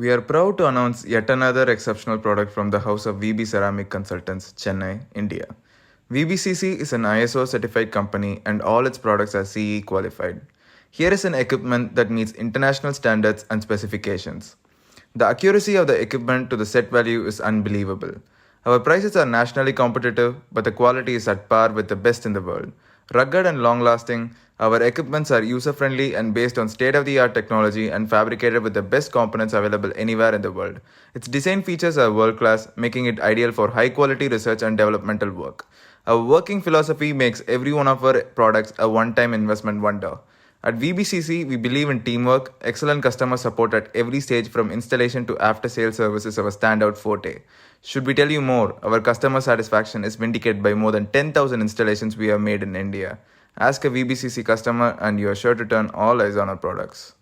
We are proud to announce yet another exceptional product from the house of VB Ceramic Consultants, Chennai, India. VBCC is an ISO certified company and all its products are CE qualified. Here is an equipment that meets international standards and specifications. The accuracy of the equipment to the set value is unbelievable. Our prices are nationally competitive, but the quality is at par with the best in the world. Rugged and long lasting, our equipments are user friendly and based on state of the art technology and fabricated with the best components available anywhere in the world. Its design features are world class, making it ideal for high quality research and developmental work. Our working philosophy makes every one of our products a one time investment wonder. At VBCC, we believe in teamwork, excellent customer support at every stage from installation to after sales service is our standout forte. Should we tell you more, our customer satisfaction is vindicated by more than 10,000 installations we have made in India. Ask a VBCC customer and you are sure to turn all eyes on our products.